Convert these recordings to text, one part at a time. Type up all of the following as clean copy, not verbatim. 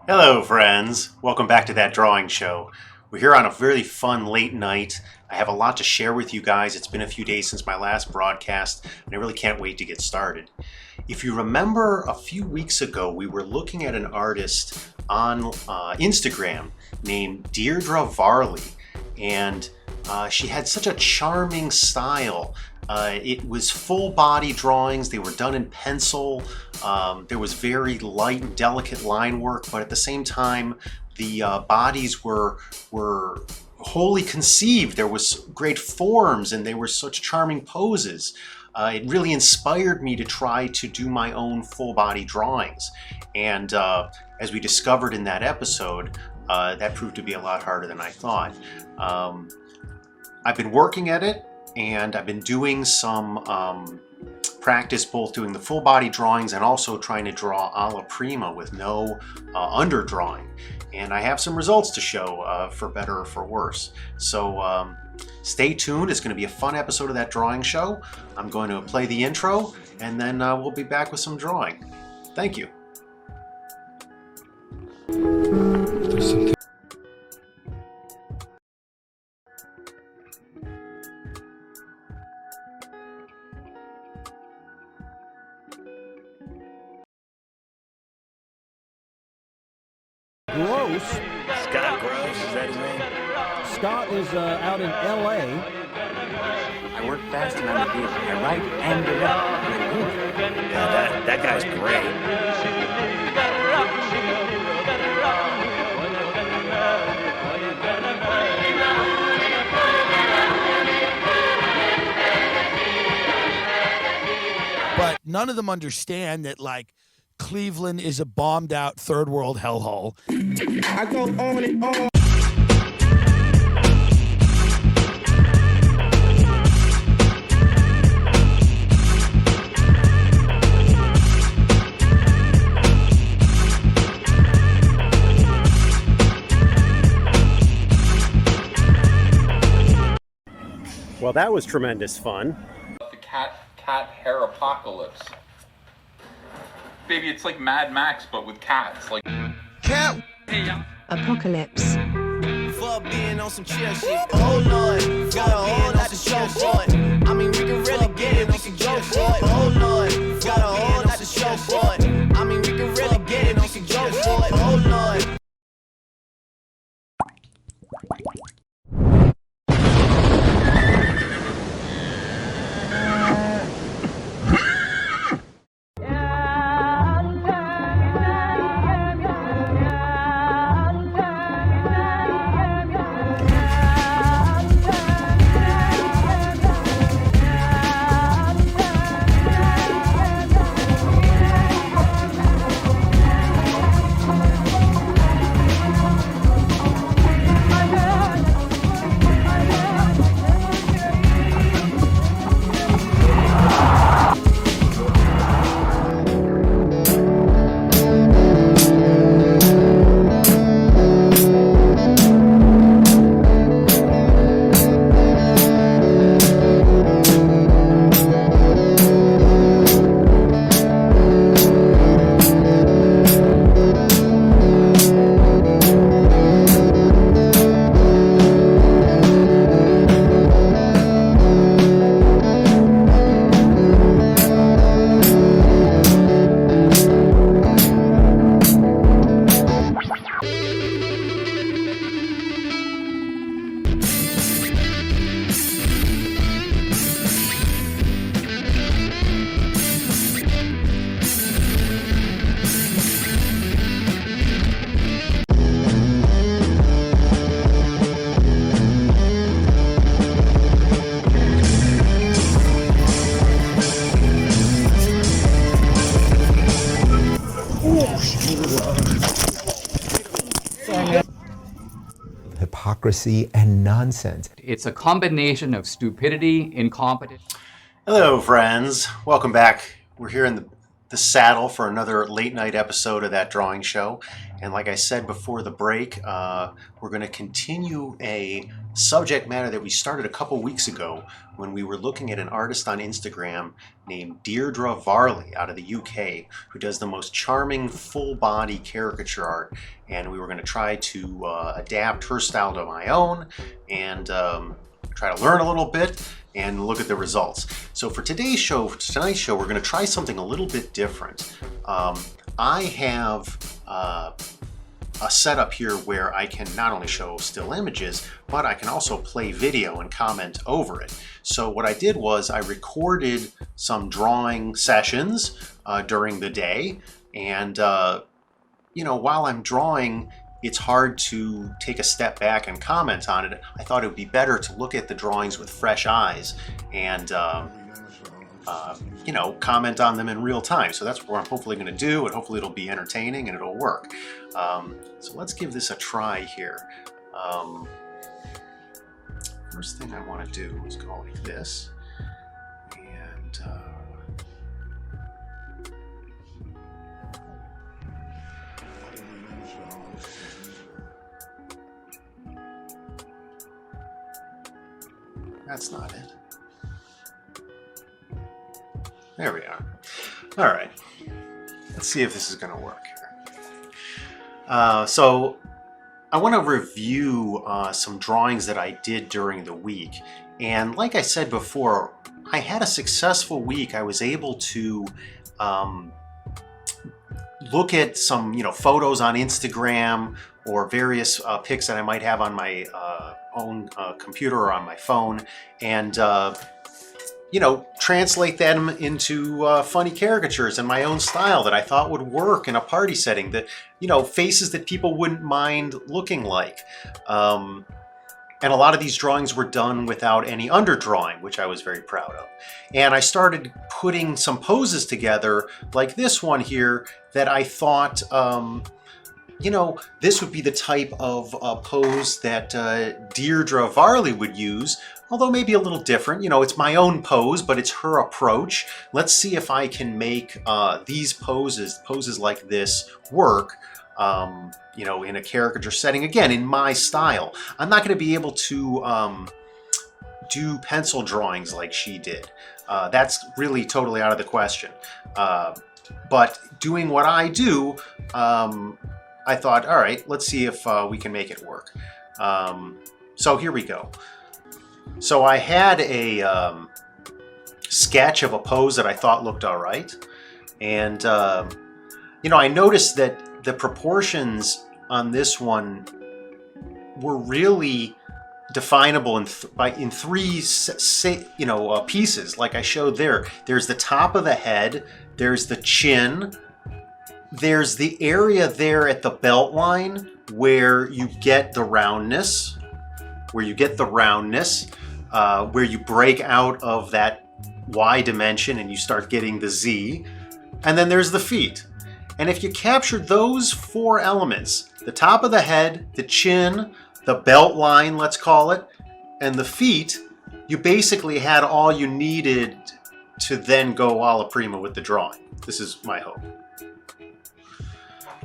Hello friends, welcome back to That Drawing Show. We're here on a really fun late night. I have a lot to share with you guys. It's been a few days since my last broadcast and I really can't wait to get started. If you remember a few weeks ago we were looking at an artist on Instagram named Dee Vairley, and she had such a charming style. It was full body drawings. They were done in pencil. There was very light and delicate line work, but at the same time, the bodies were wholly conceived. There was great forms and they were such charming poses. It really inspired me to try to do my own full body drawings. And as we discovered in that episode, that proved to be a lot harder than I thought. I've been working at it, and I've been doing some practice, both doing the full body drawings and also trying to draw alla prima with no underdrawing. And I have some results to show, for better or for worse. So stay tuned. It's going to be a fun episode of That Drawing Show. I'm going to play the intro, and then we'll be back with some drawing. Thank you. Gross. Scott Gross, is that his name? Scott is out in L.A. I work fast and I'm a deal. I write and direct. Yeah, that guy's great. But none of them understand that, like, Cleveland is a bombed out third world hellhole. I go on and on. Well, that was tremendous fun. The cat hair apocalypse. Baby, it's like Mad Max, but with cats. Like Cat Apocalypse. For being on some chill shit. Oh Lord, got a whole lot to show for it. I mean, we can really get it, we can go for it. Oh Lord, got a whole lot to show for it. I mean, we can really get it, we can go for it. Oh Lord. Hypocrisy and nonsense. It's a combination of stupidity, incompetence. Hello friends, welcome back. We're here in the the saddle for another late night episode of That Drawing Show. And like I said before the break, we're going to continue a subject matter that we started a couple weeks ago when we were looking at an artist on Instagram named Dee Vairley out of the UK, who does the most charming full body caricature art. And we were going to try to adapt her style to my own and try to learn a little bit and look at the results. So for tonight's show, we're going to try something a little bit different. I have a setup here where I can not only show still images, but I can also play video and comment over it. So what I did was I recorded some drawing sessions during the day, and you know, while I'm drawing, it's hard to take a step back and comment on it. I thought it would be better to look at the drawings with fresh eyes and you know, comment on them in real time. So that's what I'm hopefully going to do, and hopefully it'll be entertaining and it'll work. So let's give this a try here. First thing I want to do is go like this, and that's not it. There we are. All right. Let's see if this is going to work here. So I want to review some drawings that I did during the week. And like I said before, I had a successful week. I was able to look at some, you know, photos on Instagram or various pics that I might have on my own computer or on my phone, and you know, translate them into funny caricatures in my own style that I thought would work in a party setting, that, you know, faces that people wouldn't mind looking like. And a lot of these drawings were done without any underdrawing, which I was very proud of. And I started putting some poses together, like this one here, that I thought, you know, this would be the type of pose that Dee Vairley would use, although maybe a little different. You know, it's my own pose, but it's her approach. Let's see if I can make these poses like this, work, you know, in a caricature setting, again, in my style. I'm not going to be able to do pencil drawings like she did. That's really totally out of the question. But doing what I do, I thought, all right, let's see if we can make it work. So here we go. So I had a sketch of a pose that I thought looked all right. And, you know, I noticed that the proportions on this one were really definable in three, you know, pieces, like I showed there. There's the top of the head, there's the chin, there's the area there at the belt line where you get the roundness, where you break out of that Y dimension and you start getting the Z. And then there's the feet. And if you capture those four elements, the top of the head, the chin, the belt line, let's call it, and the feet, you basically had all you needed to then go alla prima with the drawing. This is my hope.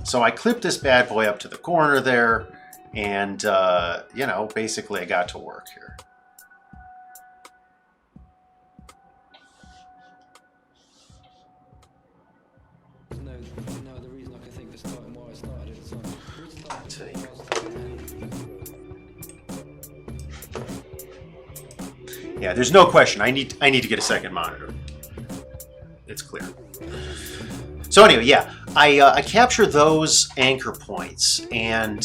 So I clipped this bad boy up to the corner there, and, you know, basically I got to work here. Yeah, there's no question. I need to get a second monitor. It's clear. So anyway, yeah, I capture those anchor points, and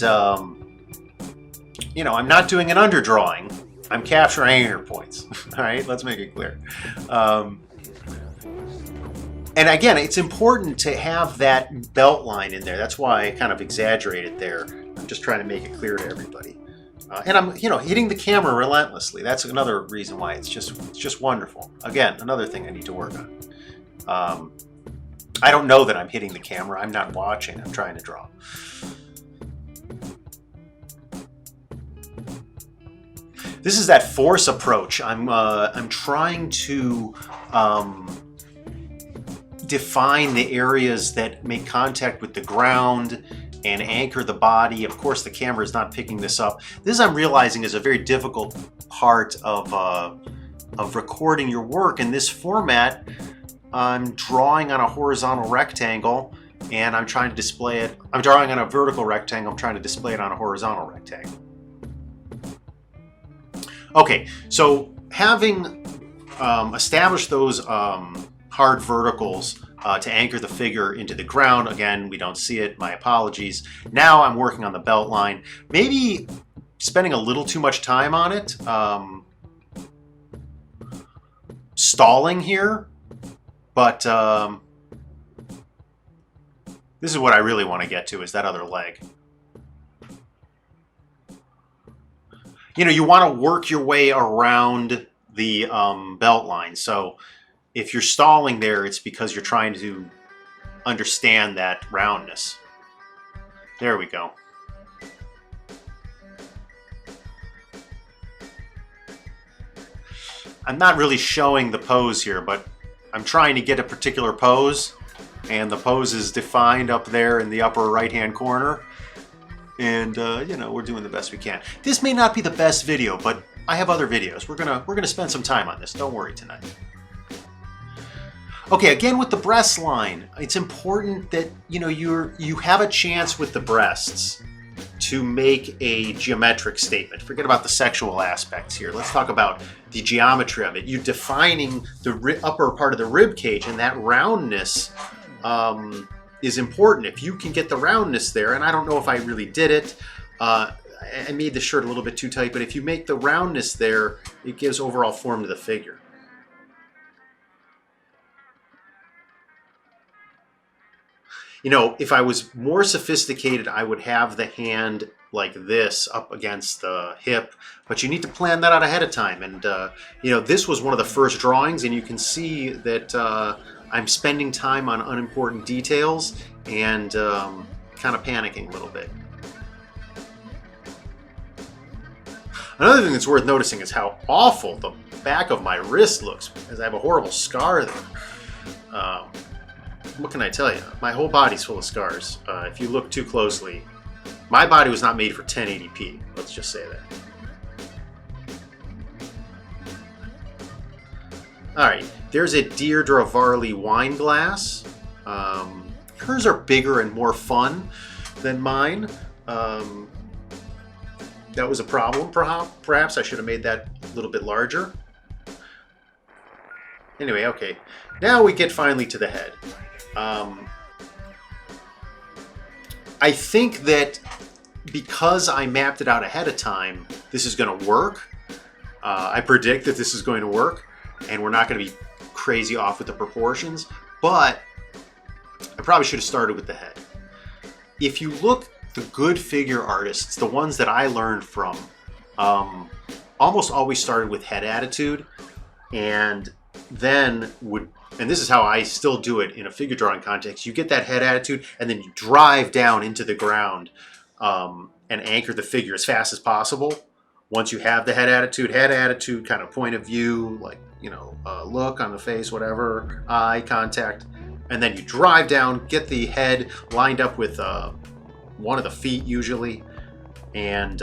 you know, I'm not doing an underdrawing. I'm capturing anchor points. All right, let's make it clear. And again, it's important to have that belt line in there. That's why I kind of exaggerated there. I'm just trying to make it clear to everybody. And I'm, you know, hitting the camera relentlessly. That's another reason why it's just wonderful. Again, another thing I need to work on. I don't know that I'm hitting the camera. I'm not watching. I'm trying to draw. This is that force approach. I'm trying to define the areas that make contact with the ground and anchor the body. Of course, the camera is not picking this up. This, I'm realizing, is a very difficult part of recording your work. In this format, I'm drawing on a horizontal rectangle and I'm trying to display it. I'm drawing on a vertical rectangle. I'm trying to display it on a horizontal rectangle. Okay, so having established those hard verticals to anchor the figure into the ground. Again, we don't see it, my apologies. Now I'm working on the belt line. Maybe spending a little too much time on it. Stalling here, but this is what I really want to get to, is that other leg. You know, you want to work your way around the belt line. So if you're stalling there, it's because you're trying to understand that roundness. There we go. I'm not really showing the pose here, but I'm trying to get a particular pose, and the pose is defined up there in the upper right-hand corner. And you know, we're doing the best we can. This may not be the best video, but I have other videos. We're gonna spend some time on this. Don't worry tonight. Okay, again with the breast line, it's important that you have a chance with the breasts to make a geometric statement. Forget about the sexual aspects here. Let's talk about the geometry of it. You're defining the upper part of the rib cage, and that roundness is important. If you can get the roundness there, and I don't know if I really did it, I made the shirt a little bit too tight, but if you make the roundness there, it gives overall form to the figure. You know, if I was more sophisticated, I would have the hand like this up against the hip, but you need to plan that out ahead of time. And, you know, this was one of the first drawings, and you can see that I'm spending time on unimportant details and kind of panicking a little bit. Another thing that's worth noticing is how awful the back of my wrist looks, because I have a horrible scar there. What can I tell you? My whole body's full of scars. If you look too closely, my body was not made for 1080p. Let's just say that. All right, there's a Dee Vairley wine glass. Hers are bigger and more fun than mine. That was a problem, perhaps. I should have made that a little bit larger. Anyway, okay. Now we get finally to the head. I think that because I mapped it out ahead of time, this is going to work. I predict that this is going to work, and we're not going to be crazy off with the proportions, but I probably should have started with the head. If you look, the good figure artists, the ones that I learned from, almost always started with head attitude, and then and this is how I still do it in a figure drawing context. You get that head attitude, and then you drive down into the ground and anchor the figure as fast as possible. Once you have the head attitude kind of point of view, like, you know, look on the face, whatever, eye contact, and then you drive down, get the head lined up with one of the feet usually, and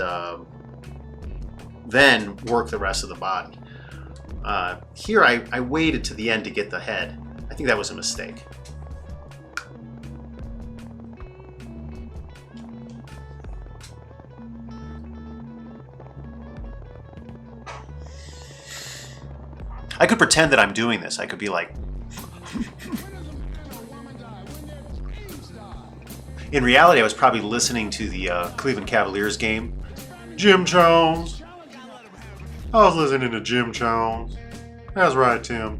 then work the rest of the body. Here I waited to the end to get the head. I think that was a mistake. I could pretend that I'm doing this. I could be like... In reality, I was probably listening to the Cleveland Cavaliers game. Jim Jones. I was listening to Jim Jones. That's right, Tim.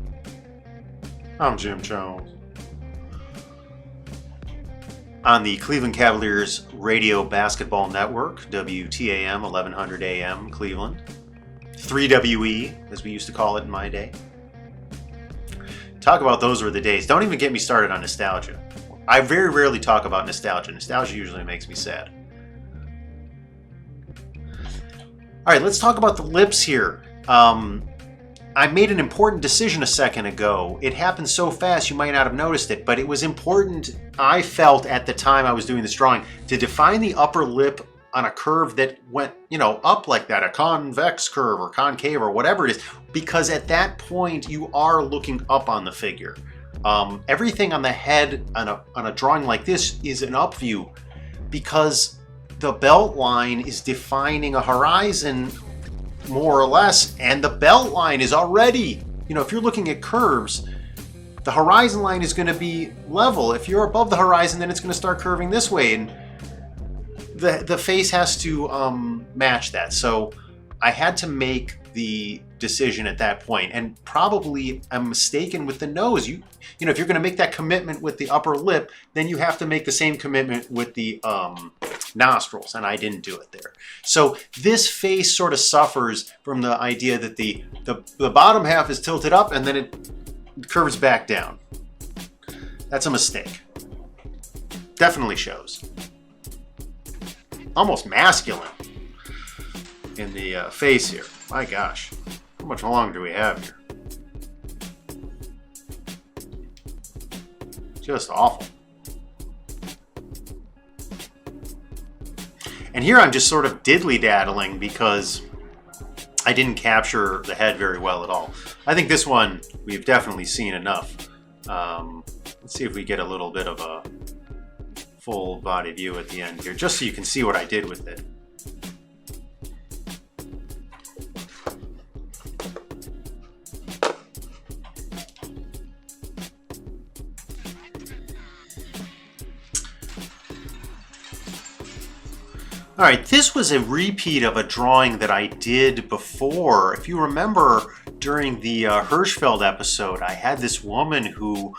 I'm Jim Jones. On the Cleveland Cavaliers Radio Basketball Network, WTAM 1100 AM Cleveland. 3WE, as we used to call it in my day. Talk about those were the days. Don't even get me started on nostalgia. I very rarely talk about nostalgia. Nostalgia usually makes me sad. All right, let's talk about the lips here. I made an important decision a second ago. It happened so fast you might not have noticed it, but it was important, I felt at the time I was doing this drawing, to define the upper lip on a curve that went, up like that, a convex curve or concave or whatever it is, because at that point you are looking up on the figure. Everything on the head on a drawing like this is an up view because the belt line is defining a horizon more or less, and the belt line is already, if you're looking at curves, the horizon line is going to be level. If you're above the horizon, then it's going to start curving this way, and the face has to match that. So I had to make the decision at that point, and probably I'm mistaken with the nose. If you're going to make that commitment with the upper lip, then you have to make the same commitment with the nostrils, and I didn't do it there. So this face sort of suffers from the idea that the bottom half is tilted up and then it curves back down. That's a mistake. Definitely shows. Almost masculine in the face here. My gosh, how much longer do we have here? Just awful. And here I'm just sort of diddly-daddling because I didn't capture the head very well at all. I think this one we've definitely seen enough. Let's see if we get a little bit of a full body view at the end here, just so you can see what I did with it. All right, this was a repeat of a drawing that I did before. If you remember, during the Hirschfeld episode, I had this woman who,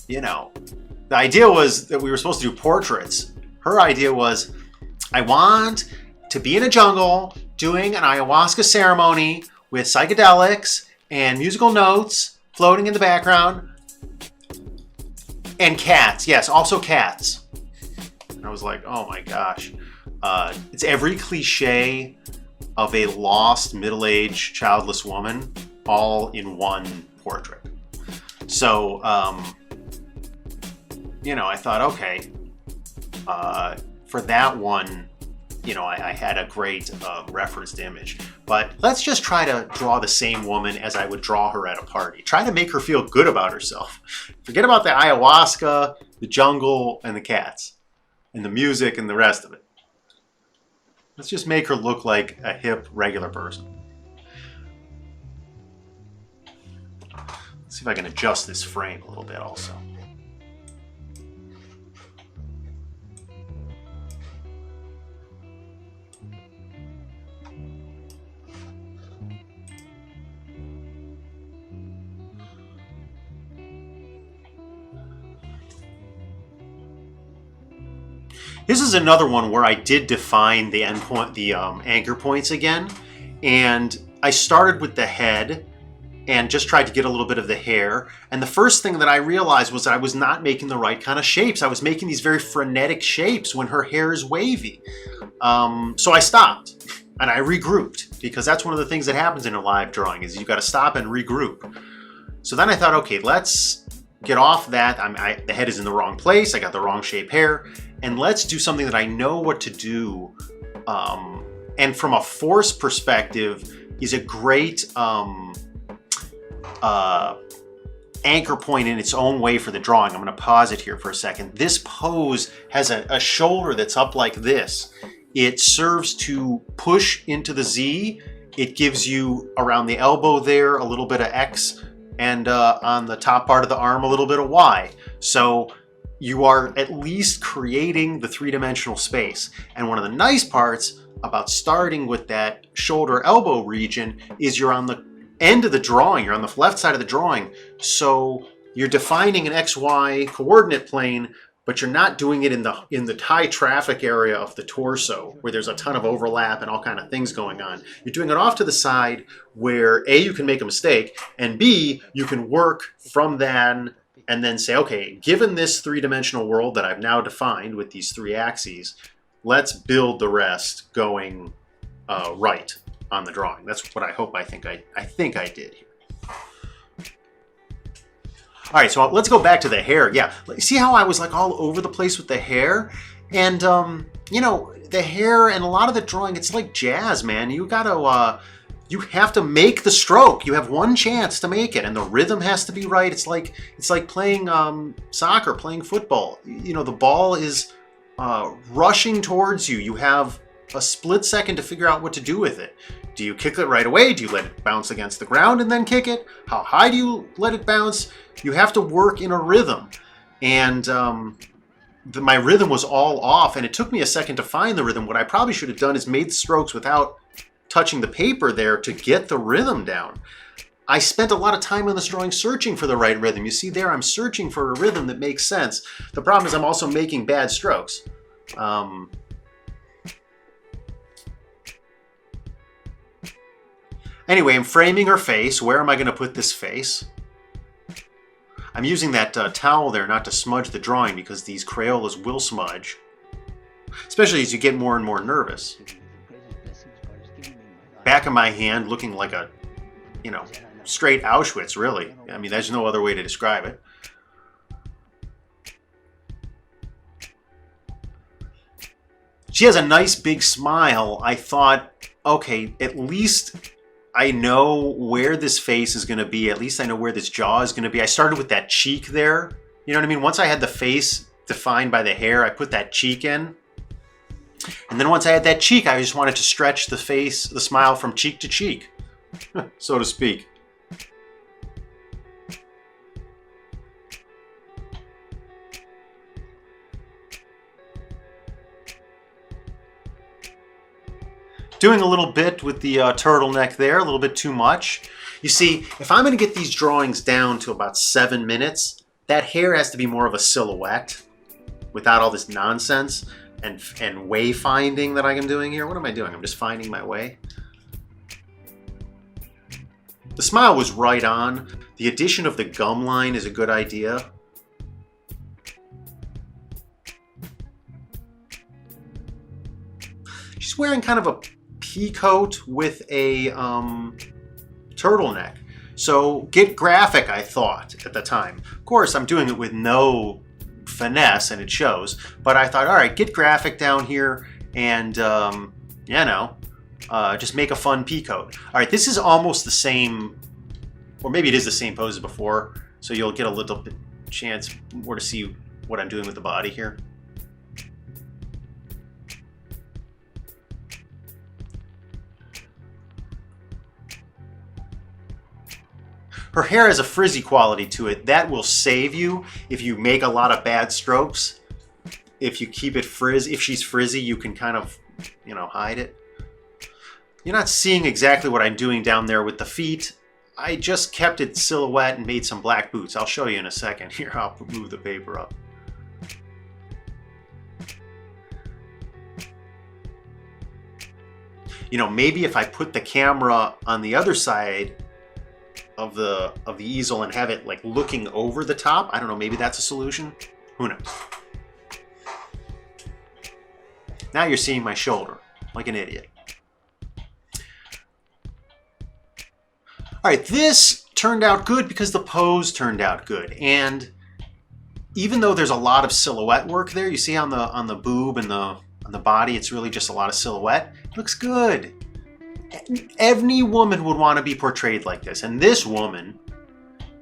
the idea was that we were supposed to do portraits. Her idea was, I want to be in a jungle doing an ayahuasca ceremony with psychedelics and musical notes floating in the background. And cats, yes, also cats. And I was like, oh my gosh. It's every cliche of a lost middle-aged childless woman all in one portrait. So, I thought, okay, for that one, I had a great referenced image. But let's just try to draw the same woman as I would draw her at a party. Try to make her feel good about herself. Forget about the ayahuasca, the jungle, and the cats, and the music and the rest of it. Let's just make her look like a hip, regular person. Let's see if I can adjust this frame a little bit also. This is another one where I did define the endpoint, the anchor points again, and I started with the head and just tried to get a little bit of the hair. And the first thing that I realized was that I was not making the right kind of shapes. I was making these very frenetic shapes when her hair is wavy. So I stopped and I regrouped, because that's one of the things that happens in a live drawing is you got to stop and regroup. So then I thought, okay, let's get off that. The head is in the wrong place. I got the wrong shape hair. And let's do something that I know what to do. And from a force perspective, is a great anchor point in its own way for the drawing. I'm going to pause it here for a second. This pose has a shoulder that's up like this. It serves to push into the Z. It gives you around the elbow there a little bit of X, and on the top part of the arm a little bit of Y. So you are at least creating the three-dimensional space. And one of the nice parts about starting with that shoulder elbow region is you're on the end of the drawing, you're on the left side of the drawing. So you're defining an XY coordinate plane, but you're not doing it in the high traffic area of the torso where there's a ton of overlap and all kind of things going on. You're doing it off to the side where A, you can make a mistake, and B, you can work from that and then say, okay, given this three-dimensional world that I've now defined with these three axes, let's build the rest going right on the drawing. That's what I think I did here. All right, so let's go back to the hair. Yeah, see how I was like all over the place with the hair? And, you know, the hair and a lot of the drawing, it's like jazz, man. You gotta, you have to make the stroke. You have one chance to make it, and the rhythm has to be right. It's like playing soccer, playing football. You know, the ball is rushing towards you. You have a split second to figure out what to do with it. Do you kick it right away? Do you let it bounce against the ground and then kick it? How high do you let it bounce? You have to work in a rhythm. And my rhythm was all off, and it took me a second to find the rhythm. What I probably should have done is made the strokes without touching the paper there to get the rhythm down. I spent a lot of time on this drawing searching for the right rhythm. You see there, I'm searching for a rhythm that makes sense. The problem is I'm also making bad strokes. Anyway, I'm framing her face. Where am I going to put this face? I'm using that towel there not to smudge the drawing because these Crayolas will smudge. Especially as you get more and more nervous. Back of my hand looking like a, you know, straight Auschwitz, really. I mean, there's no other way to describe it. She has a nice big smile. I thought, okay, at least I know where this face is going to be. At least I know where this jaw is going to be. I started with that cheek there. You know what I mean? Once I had the face defined by the hair, I put that cheek in. And then once I had that cheek, I just wanted to stretch the face, the smile from cheek to cheek, so to speak. Doing a little bit with the turtleneck there, a little bit too much. You see, if I'm going to get these drawings down to about 7 minutes, that hair has to be more of a silhouette without all this nonsense and wayfinding that I'm doing here. What am I doing? I'm just finding my way. The smile was right on. The addition of the gum line is a good idea. She's wearing kind of a pea coat with a turtleneck. So get graphic, I thought at the time. Of course, I'm doing it with no finesse and it shows, but I thought, all right, get graphic down here and, you know, just make a fun pea coat. All right, this is almost the same, or maybe it is the same pose as before, so you'll get a little bit chance more to see what I'm doing with the body here. Her hair has a frizzy quality to it. That will save you if you make a lot of bad strokes. If you keep it frizzy, if she's frizzy, you can kind of, you know, hide it. You're not seeing exactly what I'm doing down there with the feet. I just kept it silhouette and made some black boots. I'll show you in a second. Here, I'll move the paper up. You know, maybe if I put the camera on the other side of the easel and have it like looking over the top. I don't know, maybe that's a solution. Who knows? Now you're seeing my shoulder like an idiot. All right, this turned out good because the pose turned out good. And even though there's a lot of silhouette work there, you see on the boob and on the body, it's really just a lot of silhouette. It looks good. Any woman would want to be portrayed like this. And this woman,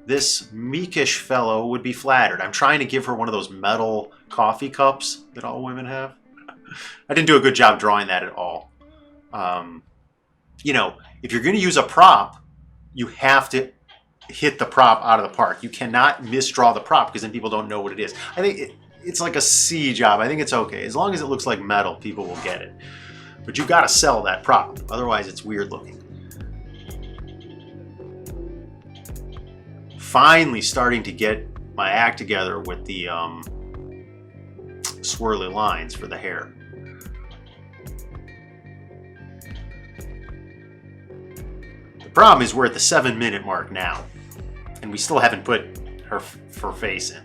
this meekish fellow, would be flattered. I'm trying to give her one of those metal coffee cups that all women have. I didn't do a good job drawing that at all. You know, if you're going to use a prop, you have to hit the prop out of the park. You cannot misdraw the prop because then people don't know what it is. I think it's like a C job. I think it's okay. As long as it looks like metal, people will get it. But you've got to sell that prop. Otherwise, it's weird looking. Finally starting to get my act together with the swirly lines for the hair. The problem is we're at the 7-minute mark now. And we still haven't put her face in.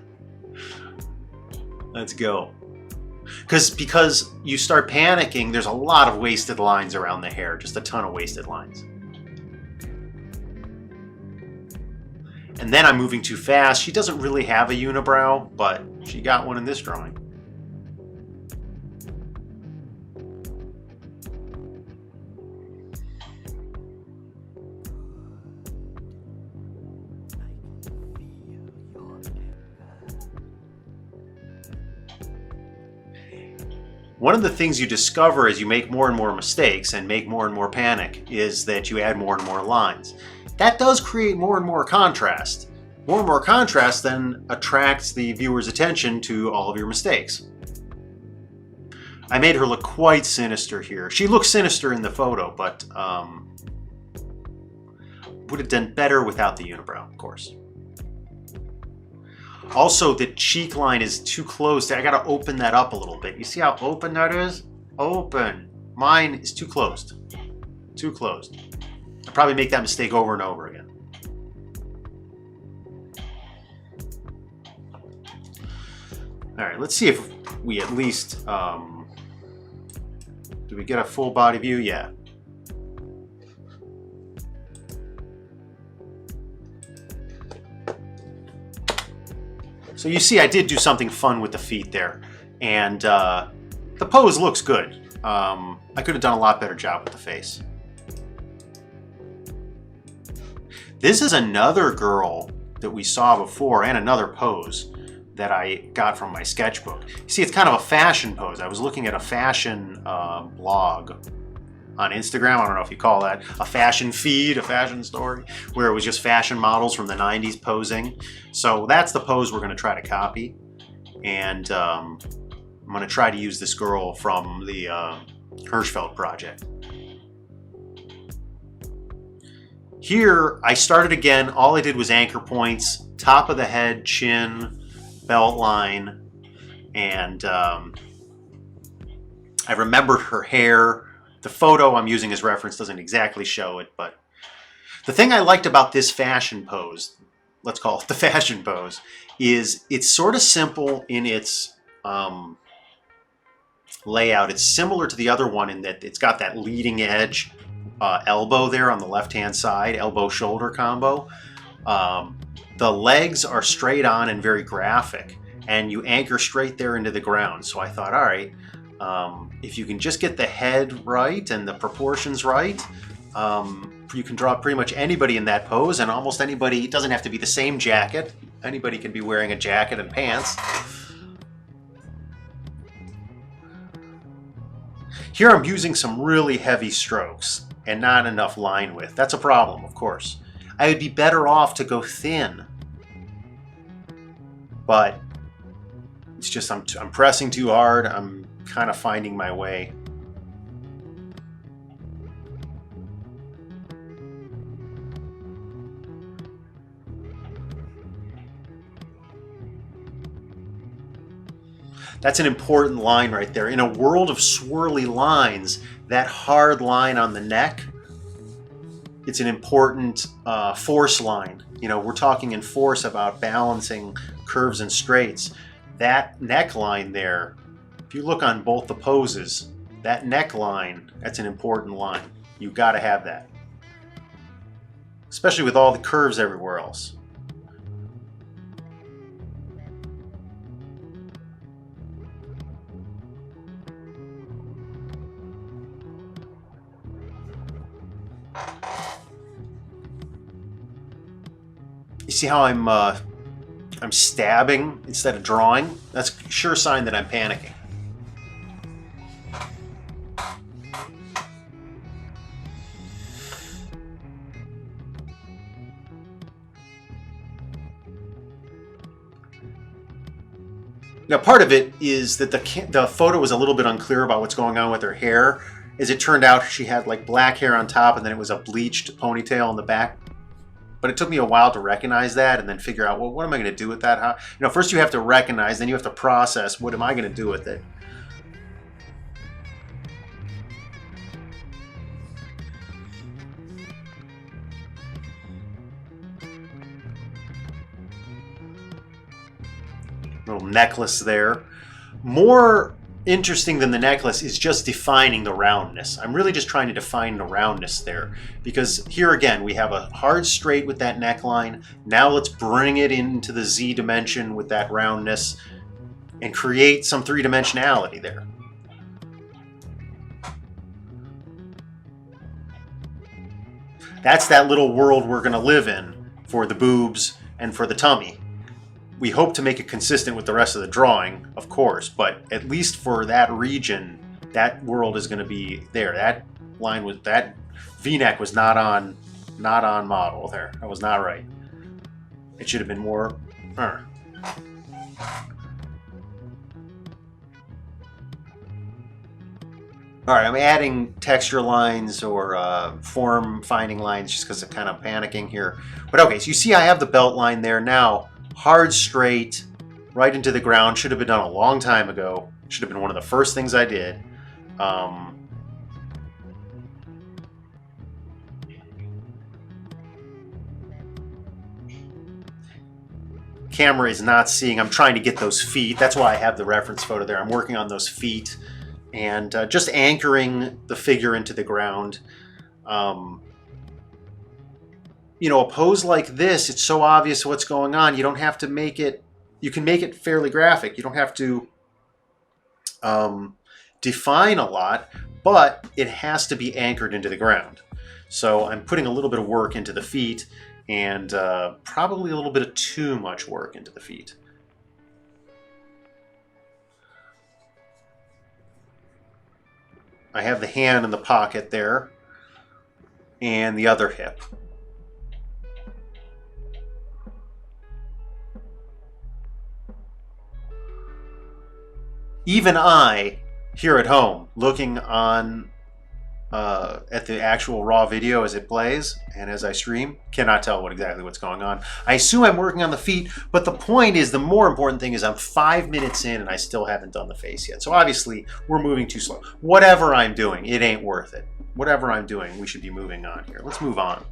Let's go. Because you start panicking, there's a lot of wasted lines around the hair. Just a ton of wasted lines. And then I'm moving too fast. She doesn't really have a unibrow, but she got one in this drawing. One of the things you discover as you make more and more mistakes and make more and more panic is that you add more and more lines. That does create more and more contrast. More and more contrast then attracts the viewer's attention to all of your mistakes. I made her look quite sinister here. She looks sinister in the photo, but would have done better without the unibrow, of course. Also, the cheek line is too close. I gotta open that up a little bit. You see how open that is? Open. Mine is too closed. Too closed. I probably make that mistake over and over again. All right, let's see if we at least, do we get a full body view? Yeah. So you see I did do something fun with the feet there, and the pose looks good. I could have done a lot better job with the face. This is another girl that we saw before, and another pose that I got from my sketchbook. You see, it's kind of a fashion pose. I was looking at a fashion blog on Instagram. I don't know if you call that a fashion feed, a fashion story, where it was just fashion models from the 90s posing. So that's the pose we're going to try to copy. And I'm going to try to use this girl from the Hirschfeld project. Here, I started again. All I did was anchor points, top of the head, chin, belt line, and I remembered her hair. The photo I'm using as reference doesn't exactly show it, but the thing I liked about this fashion pose, let's call it the fashion pose, is it's sort of simple in its layout. It's similar to the other one in that it's got that leading edge elbow there on the left-hand side, elbow-shoulder combo. The legs are straight on and very graphic, and you anchor straight there into the ground. So I thought, all right, if you can just get the head right and the proportions right, you can draw pretty much anybody in that pose, and almost anybody. It doesn't have to be the same jacket. Anybody can be wearing a jacket and pants. Here I'm using some really heavy strokes and not enough line width. That's a problem, of course. I would be better off to go thin, but it's just I'm pressing too hard. I'm kind of finding my way. That's an important line right there. In a world of swirly lines, that hard line on the neck, it's an important force line. You know, we're talking in force about balancing curves and straights. That neckline there, if you look on both the poses, that neckline, that's an important line. You've got to have that, especially with all the curves everywhere else. You see how I'm stabbing instead of drawing? That's a sure sign that I'm panicking. Now, part of it is that the photo was a little bit unclear about what's going on with her hair. As it turned out, she had like black hair on top, and then it was a bleached ponytail in the back. But it took me a while to recognize that and then figure out, well, what am I going to do with that? How, you know, first you have to recognize, then you have to process, what am I going to do with it? Little necklace there. More interesting than the necklace is just defining the roundness. I'm really just trying to define the roundness there, because here again we have a hard straight with that neckline. Now let's bring it into the Z dimension with that roundness and create some three-dimensionality there. That's that little world we're going to live in for the boobs and for the tummy. We hope to make it consistent with the rest of the drawing, of course, but at least for that region, that world is going to be there. That line was, that V-neck was not on model there. That was not right. It should have been more. All right, I'm adding texture lines or form finding lines just because I'm kind of panicking here. But okay, so you see I have the belt line there now. Hard straight, right into the ground. Should have been done a long time ago. Should have been one of the first things I did. Camera is not seeing. I'm trying to get those feet. That's why I have the reference photo there. I'm working on those feet. And just anchoring the figure into the ground. You know, a pose like this, it's so obvious what's going on. You don't have to make it, you can make it fairly graphic. You don't have to define a lot, but it has to be anchored into the ground. So I'm putting a little bit of work into the feet and probably a little bit of too much work into the feet. I have the hand in the pocket there, and the other hip. Even I, here at home, looking on at the actual raw video as it plays and as I stream, cannot tell exactly what's going on. I assume I'm working on the feet, but the point is, the more important thing is I'm 5 minutes in and I still haven't done the face yet. So obviously we're moving too slow. Whatever I'm doing, it ain't worth it. Whatever I'm doing, we should be moving on here. Let's move on.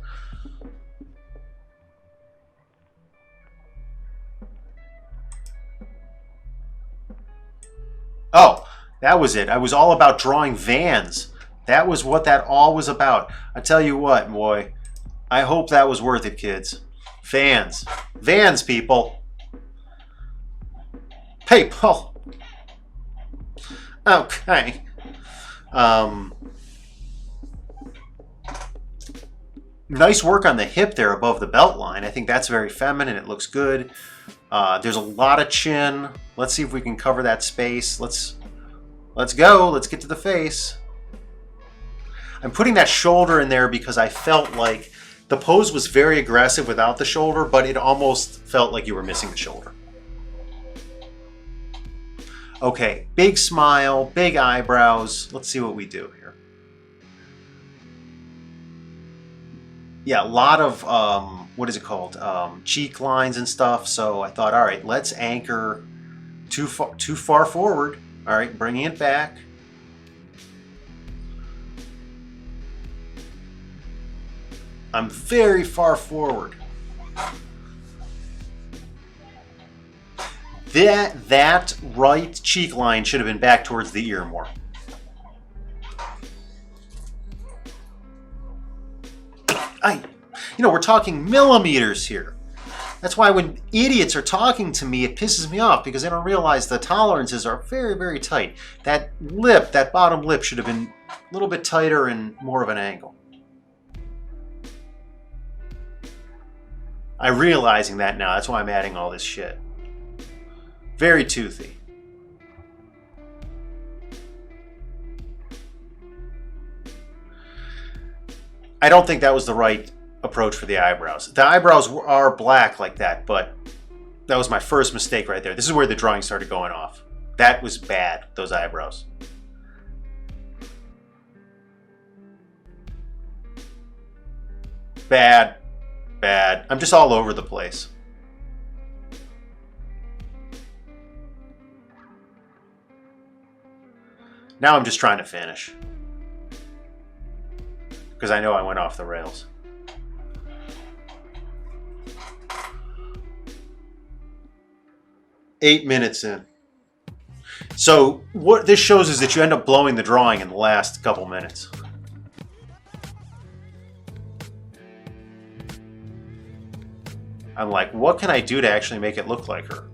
Oh, that was it. I was all about drawing vans. That was what that all was about. I tell you what, boy, I hope that was worth it, kids. Vans. Vans, people. People. Okay. Nice work on the hip there above the belt line. I think that's very feminine. It looks good. There's a lot of chin. Let's see if we can cover that space. Let's go. Let's get to the face. I'm putting that shoulder in there because I felt like the pose was very aggressive without the shoulder, but it almost felt like you were missing the shoulder. Okay, big smile, big eyebrows. Let's see what we do here. Yeah, a lot of, what is it called? Cheek lines and stuff. So I thought, all right, let's anchor too far forward. All right, bringing it back. I'm very far forward. That right cheek line should have been back towards the ear more. You know, we're talking millimeters here. That's why when idiots are talking to me, it pisses me off because they don't realize the tolerances are very, very tight. That lip, that bottom lip should have been a little bit tighter and more of an angle. I'm realizing that now. That's why I'm adding all this shit. Very toothy. I don't think that was the right approach for the eyebrows. The eyebrows are black like that, but that was my first mistake right there. This is where the drawing started going off. That was bad, those eyebrows. Bad. Bad. I'm just all over the place. Now I'm just trying to finish. Because I know I went off the rails. $8 minutes in. So what this shows is that you end up blowing the drawing in the last couple minutes. I'm like, what can I do to actually make it look like her?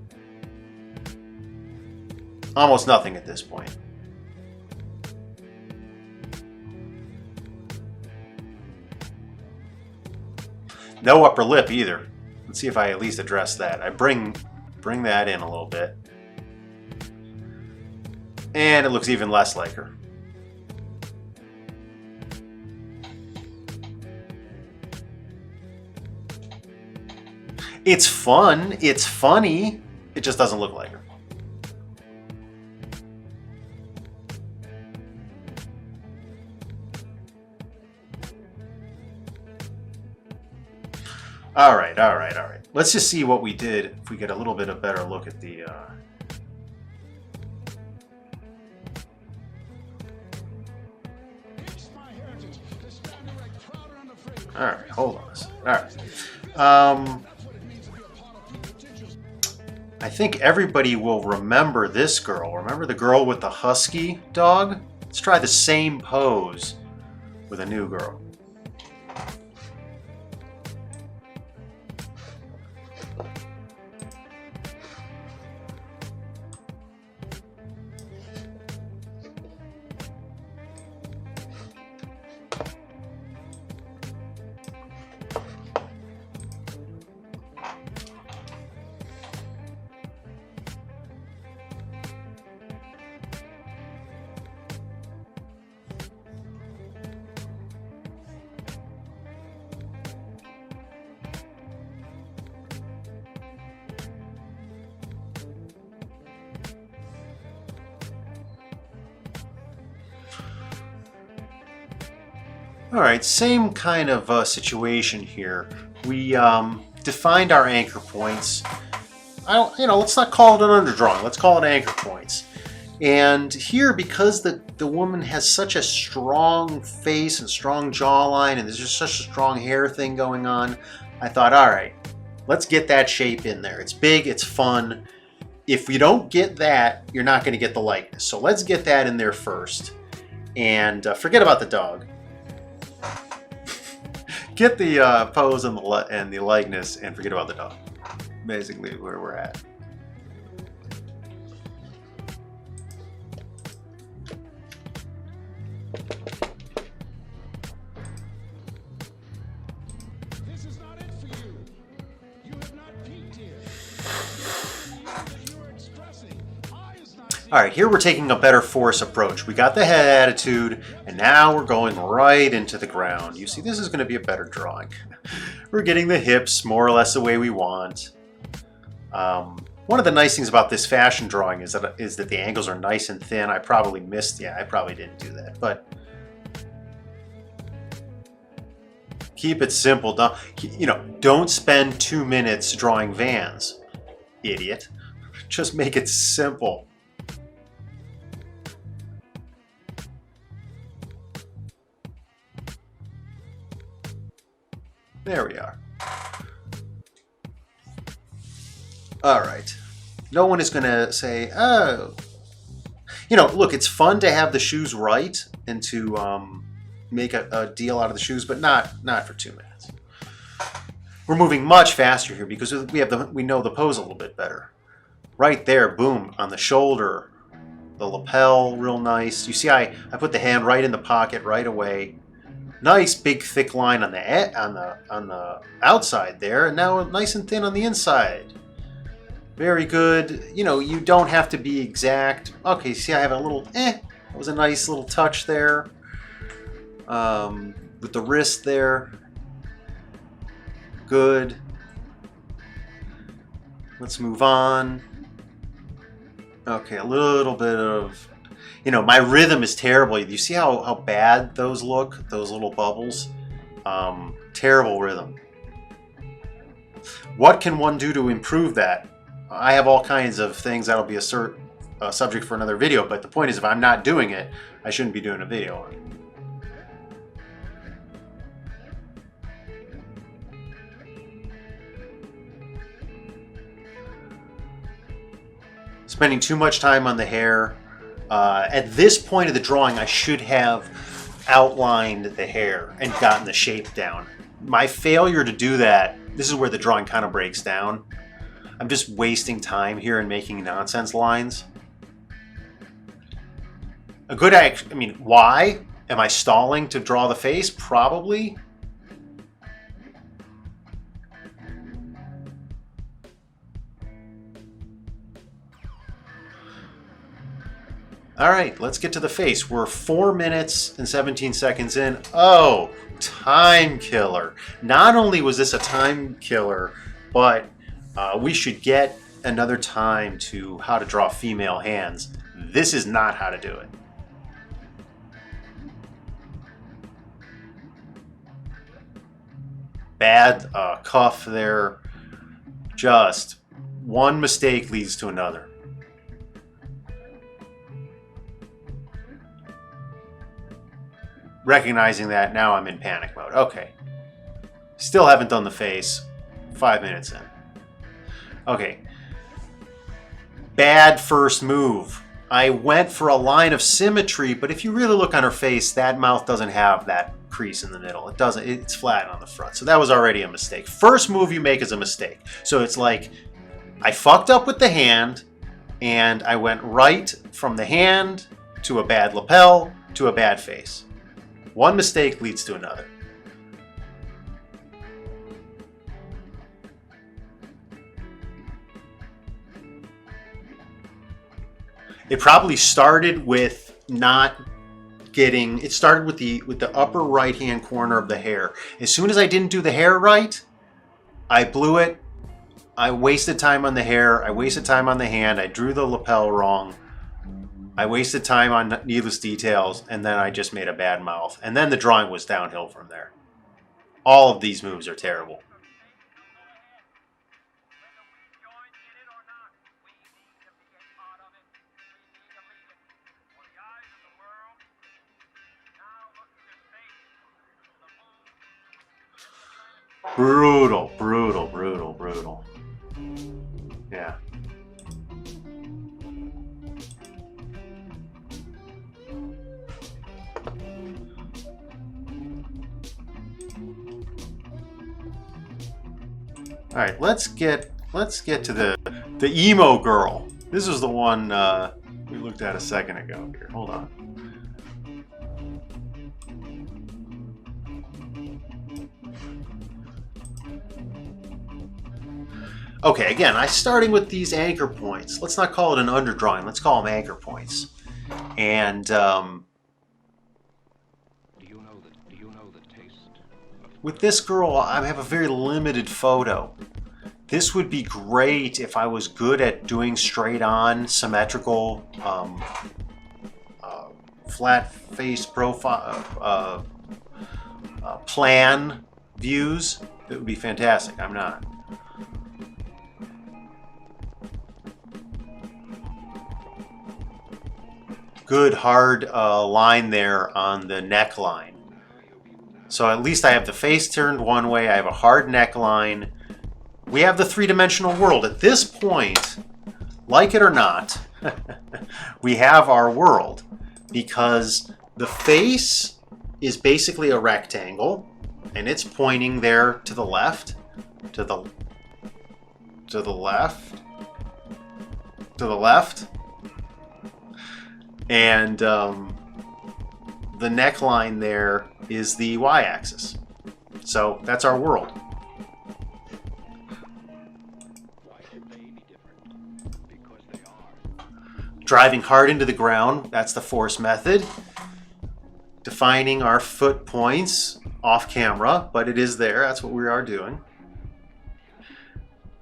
Almost nothing at this point. No upper lip either. Let's see if I at least address that. I bring that in a little bit. And it looks even less like her. It's fun. It's funny. It just doesn't look like her. All right, all right, all right. Let's just see what we did if we get a little bit of better look at the... All right, hold on a second. All right. I think everybody will remember this girl. Remember the girl with the husky dog? Let's try the same pose with a new girl. All right, same kind of situation here. We defined our anchor points. Let's not call it an underdrawing. Let's call it anchor points. And here, because the woman has such a strong face and strong jawline, and there's just such a strong hair thing going on, I thought, all right, let's get that shape in there. It's big, it's fun. If you don't get that, you're not going to get the likeness. So let's get that in there first. And forget about the dog. Get the pose and the likeness, and forget about the dog. Basically, where we're at. This is not it for you. You have not peaked here. You are expressing. All right, here we're taking a better force approach. We got the head attitude, and now we're going right into the ground. You see, this is going to be a better drawing. We're getting the hips more or less the way we want. One of the nice things about this fashion drawing is that the angles are nice and thin. I probably missed, I probably didn't do that, but keep it simple. Don't spend 2 minutes drawing vans, idiot. Just make it simple. There we are. All right. No one is going to say, oh. Look, it's fun to have the shoes right and to make a deal out of the shoes, but not for 2 minutes. We're moving much faster here because we know the pose a little bit better. Right there, boom, on the shoulder, the lapel, real nice. You see, I put the hand right in the pocket right away. Nice big thick line on the outside there, and now nice and thin on the inside. Very good. You don't have to be exact. Okay, see, I have a little That was a nice little touch there. With the wrist there. Good. Let's move on. Okay, a little bit of... my rhythm is terrible. You see how bad those look? Those little bubbles? Terrible rhythm. What can one do to improve that? I have all kinds of things. That'll be a subject for another video, but the point is, if I'm not doing it, I shouldn't be doing a video on it. spending too much time on the hair. At this point of the drawing, I should have outlined the hair and gotten the shape down. My failure to do that, this is where the drawing kind of breaks down. I'm just wasting time here and making nonsense lines. A good act, I mean, why? Am I stalling to draw the face? Probably. All right, let's get to the face. We're 4 minutes and 17 seconds in. Oh, time killer. Not only was this a time killer, but we should get another time to how to draw female hands. This is not how to do it. Bad cuff there. Just one mistake leads to another. Recognizing that, now I'm in panic mode. Okay. Still haven't done the face. 5 minutes in. Okay. Bad first move. I went for a line of symmetry, but if you really look on her face, that mouth doesn't have that crease in the middle. It doesn't. It's flat on the front. So that was already a mistake. First move you make is a mistake. So it's like I fucked up with the hand, and I went right from the hand to a bad lapel to a bad face. One mistake leads to another. It probably started with not getting, it started with the upper right hand corner of the hair. As soon as I didn't do the hair right, I blew it. I wasted time on the hair. I wasted time on the hand. I drew the lapel wrong. I wasted time on needless details, and then I just made a bad mouth. And then the drawing was downhill from there. All of these moves are terrible. Brutal, brutal, brutal, brutal. Yeah. All right, let's get to the emo girl. This is the one we looked at a second ago. Here, hold on. Okay, again, I'm starting with these anchor points. Let's not call it an underdrawing. Let's call them anchor points. And with this girl, I have a very limited photo. This would be great if I was good at doing straight-on, symmetrical, flat-face profile, plan views. It would be fantastic. I'm not. Good hard line there on the neckline. So at least I have the face turned one way. I have a hard neckline. We have the three-dimensional world. At this point, like it or not, we have our world because the face is basically a rectangle and it's pointing there to the left, to the left, to the left. And the neckline there is the y-axis. So that's our world. Driving hard into the ground, that's the force method. Defining our foot points off camera, but it is there. That's what we are doing.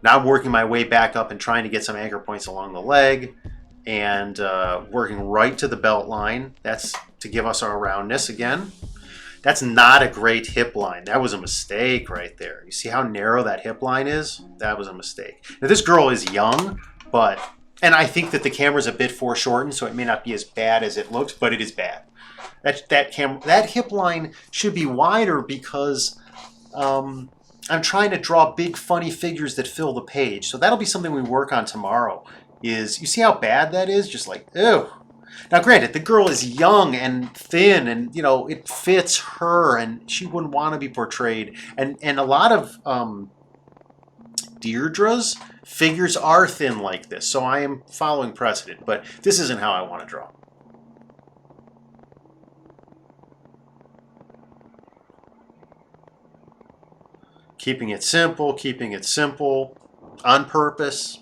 Now I'm working my way back up and trying to get some anchor points along the leg. And working right to the belt line. That's to give us our roundness again. That's not a great hip line. That was a mistake right there. You see how narrow that hip line is? That was a mistake. Now this girl is young, and I think that the camera's a bit foreshortened, so it may not be as bad as it looks, but it is bad. That hip line should be wider because I'm trying to draw big funny figures that fill the page. So that'll be something we work on tomorrow. is, you see how bad that is? Just like, ew. Now, granted, the girl is young and thin, and you know it fits her, and she wouldn't want to be portrayed. And a lot of Deirdre's figures are thin like this, so I am following precedent. But this isn't how I want to draw. Keeping it simple, on purpose.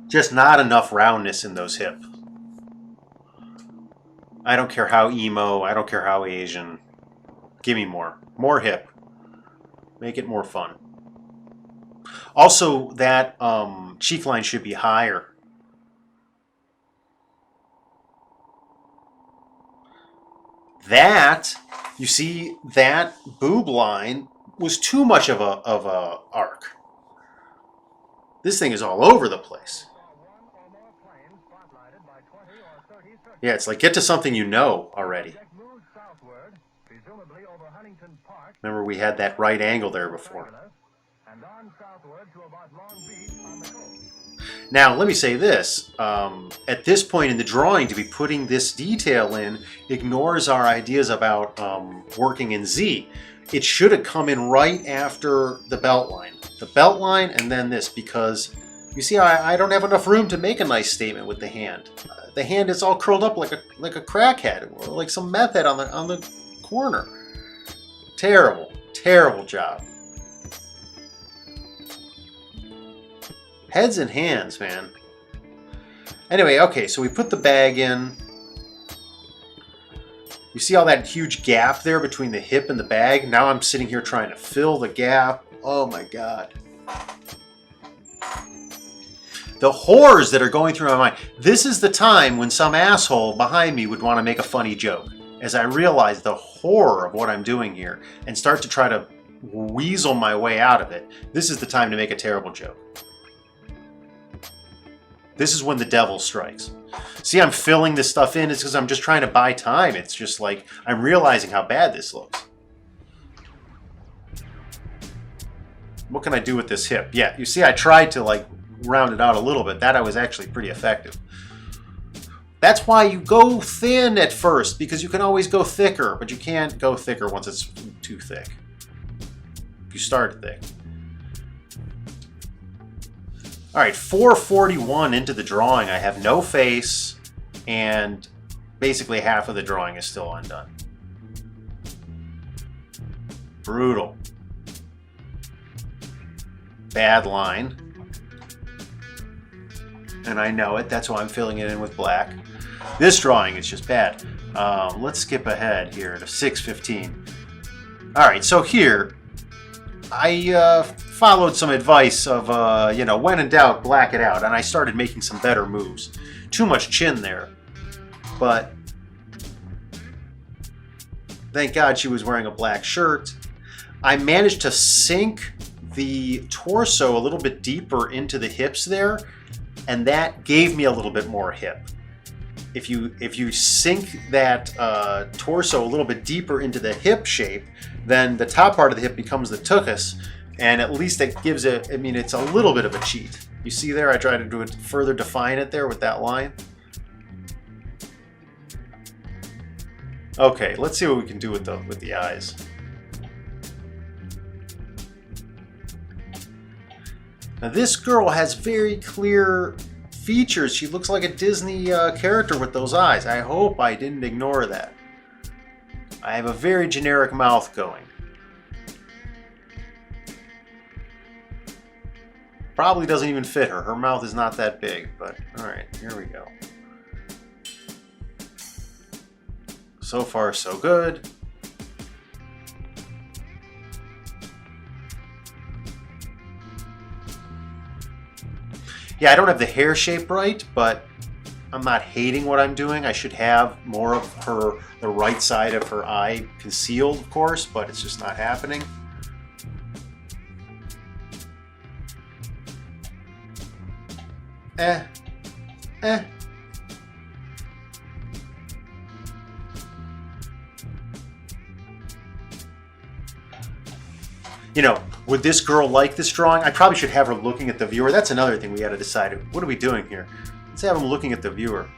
Just not enough roundness in those hips. I don't care how emo, I don't care how Asian. Give me more. More hip. Make it more fun. Also, that cheek line should be higher. That, you see, that boob line was too much of a arc. This thing is all over the place. Yeah, it's like, get to something you know already. Remember, we had that right angle there before. Now, let me say this. At this point in the drawing, to be putting this detail in ignores our ideas about working in Z. It should have come in right after the belt line. The belt line and then this, because you see, I don't have enough room to make a nice statement with the hand. The hand is all curled up like a crackhead, or like some meth head on the corner. Terrible, terrible job. Heads and hands, man. Anyway, okay, so we put the bag in. You see all that huge gap there between the hip and the bag? Now I'm sitting here trying to fill the gap. Oh my God. The horrors that are going through my mind. This is the time when some asshole behind me would want to make a funny joke. As I realize the horror of what I'm doing here and start to try to weasel my way out of it, this is the time to make a terrible joke. This is when the devil strikes. See, I'm filling this stuff in. It's because I'm just trying to buy time. It's just like, I'm realizing how bad this looks. What can I do with this hip? Yeah, you see, I tried to like round it out a little bit. That I was actually pretty effective. That's why you go thin at first, because you can always go thicker, but you can't go thicker once it's too thick. If you start thick. All right, 441 into the drawing. I have no face, and basically half of the drawing is still undone. Brutal. Bad line. And I know it. That's why I'm filling it in with black. This drawing is just bad. Let's skip ahead here to 615. All right, so here I followed some advice of, when in doubt, black it out. And I started making some better moves. Too much chin there. But thank God she was wearing a black shirt. I managed to sink the torso a little bit deeper into the hips there. And that gave me a little bit more hip. If you sink that torso a little bit deeper into the hip shape, then the top part of the hip becomes the tuchus, and at least it gives it, it's a little bit of a cheat. You see there, I tried to do it, further define it there with that line. Okay, let's see what we can do with the eyes. Now this girl has very clear features. She looks like a Disney character with those eyes. I hope I didn't ignore that. I have a very generic mouth going. Probably doesn't even fit her. Her mouth is not that big, but alright, here we go. So far, so good. Yeah, I don't have the hair shape right, but I'm not hating what I'm doing. I should have more of the right side of her eye concealed, of course, but it's just not happening. You know, would this girl like this drawing? I probably should have her looking at the viewer. That's another thing we got to decide. What are we doing here? Let's have him looking at the viewer.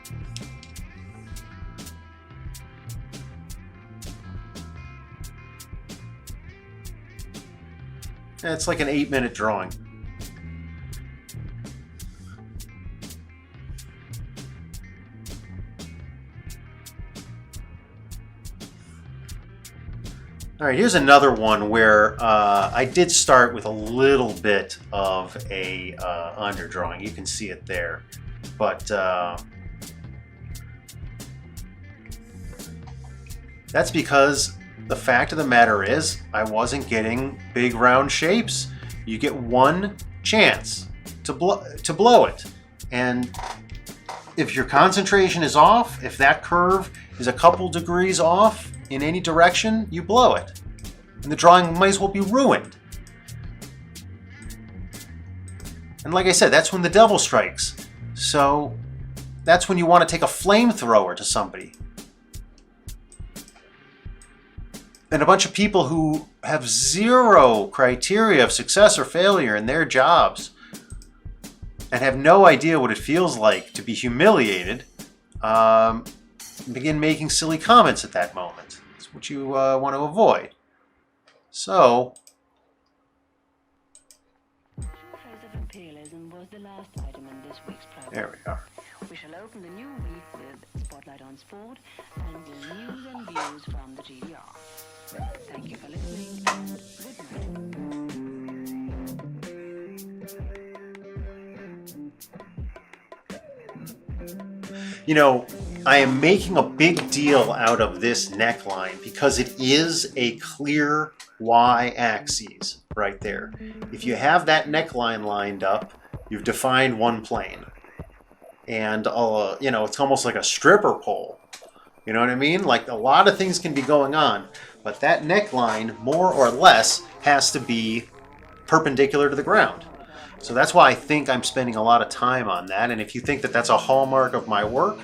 Yeah, it's like an 8-minute drawing. All right, here's another one where I did start with a little bit of a underdrawing. You can see it there. But that's because the fact of the matter is I wasn't getting big round shapes. You get one chance to blow it. And if your concentration is off, if that curve is a couple degrees off in any direction, you blow it. And the drawing might as well be ruined. And like I said, that's when the devil strikes. So that's when you want to take a flamethrower to somebody. And a bunch of people who have zero criteria of success or failure in their jobs and have no idea what it feels like to be humiliated begin making silly comments at that moment. That's what you want to avoid. So, there we are. We shall open the new week with Spotlight on Sport and the news and views from the GDR. Thank you for listening and good night. You know, I am making a big deal out of this neckline because it is a clear y-axis right there. If you have that neckline lined up, you've defined one plane. And, you know, it's almost like a stripper pole. You know what I mean? Like a lot of things can be going on, but that neckline, more or less, has to be perpendicular to the ground. So that's why I think I'm spending a lot of time on that. And if you think that that's a hallmark of my work,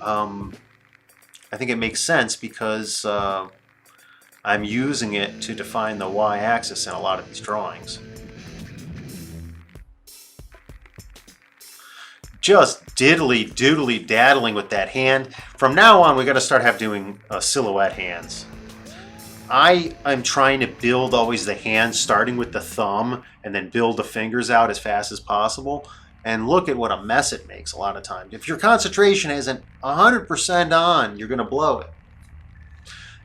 I think it makes sense because I'm using it to define the y-axis in a lot of these drawings. Just diddly daddling with that hand. From now on, we got to start doing silhouette hands. I'm trying to build always the hand starting with the thumb and then build the fingers out as fast as possible. And look at what a mess it makes a lot of times. If your concentration isn't 100% on, you're going to blow it.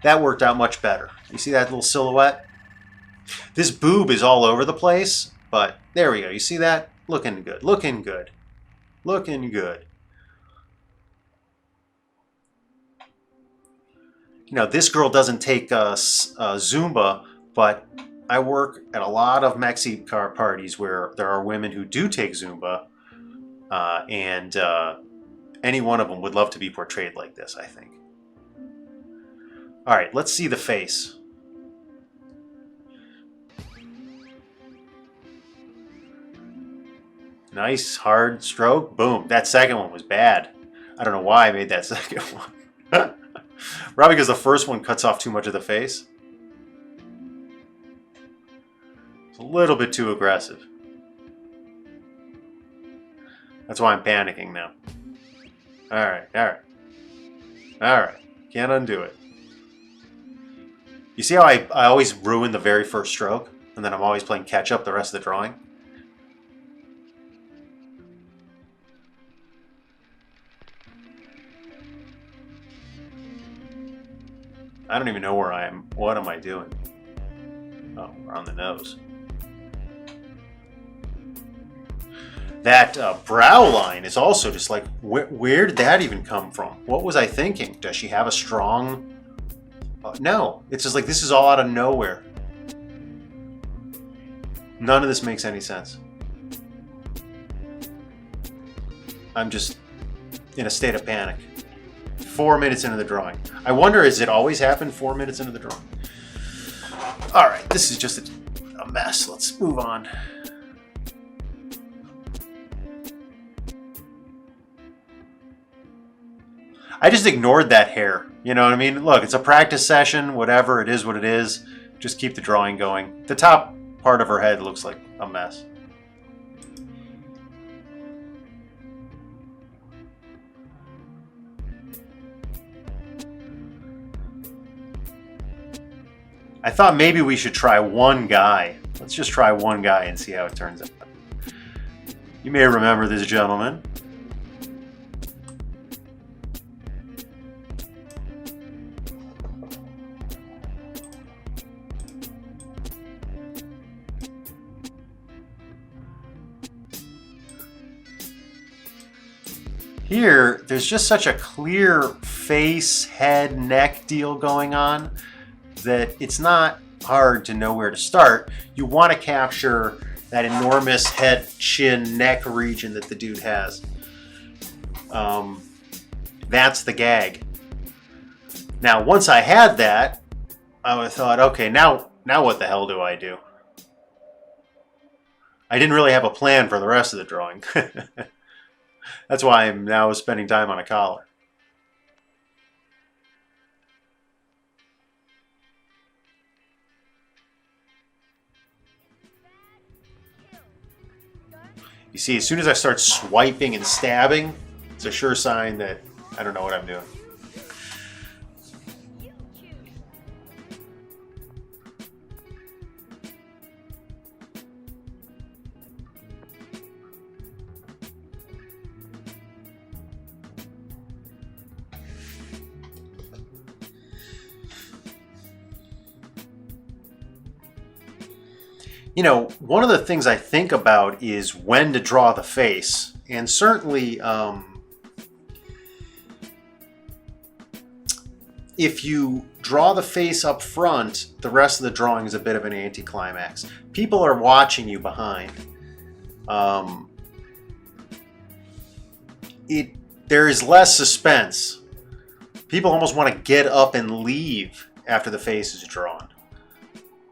That worked out much better. You see that little silhouette? This boob is all over the place, but there we go. You see that? Looking good. Looking good. Looking good. You know, this girl doesn't take Zumba, but I work at a lot of Mexi car parties where there are women who do take Zumba, and any one of them would love to be portrayed like this, I think. All right, let's see the face. Nice hard stroke. Boom. That second one was bad. I don't know why I made that second one. Probably because the first one cuts off too much of the face. It's a little bit too aggressive. That's why I'm panicking now. Alright. Can't undo it. You see how I always ruin the very first stroke? And then I'm always playing catch up the rest of the drawing? I don't even know where I am. What am I doing? Oh, we're on the nose. That brow line is also just like, where did that even come from? What was I thinking? Does she have a strong... no, it's just like this is all out of nowhere. None of this makes any sense. I'm just in a state of panic. 4 minutes into the drawing. I wonder, has it always happened 4 minutes into the drawing? All right, this is just a mess. Let's move on. I just ignored that hair. You know what I mean? Look, it's a practice session, whatever. It is what it is. Just keep the drawing going. The top part of her head looks like a mess. I thought maybe we should try one guy. Let's just try one guy and see how it turns out. You may remember this gentleman. Here, there's just such a clear face, head, neck deal going on that it's not hard to know where to start. You want to capture that enormous head, chin, neck region that the dude has. That's the gag. Now, once I had that, I thought, okay, now what the hell do I do? I didn't really have a plan for the rest of the drawing. That's why I'm now spending time on a collar. You see, as soon as I start swiping and stabbing, it's a sure sign that I don't know what I'm doing. You know, one of the things I think about is when to draw the face. And certainly, if you draw the face up front, the rest of the drawing is a bit of an anticlimax. People are watching you behind. There is less suspense. People almost want to get up and leave after the face is drawn.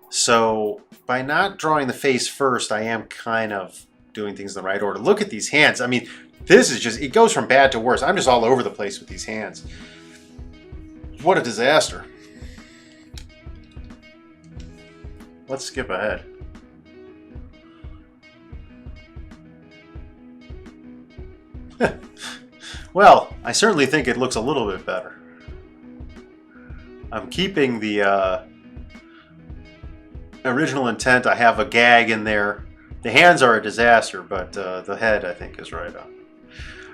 So by not drawing the face first, I am kind of doing things in the right order. Look at these hands. I mean, this is just, it goes from bad to worse. I'm just all over the place with these hands. What a disaster. Let's skip ahead. Well, I certainly think it looks a little bit better. I'm keeping the original intent. I have a gag in there. The hands are a disaster, but the head, I think, is right on.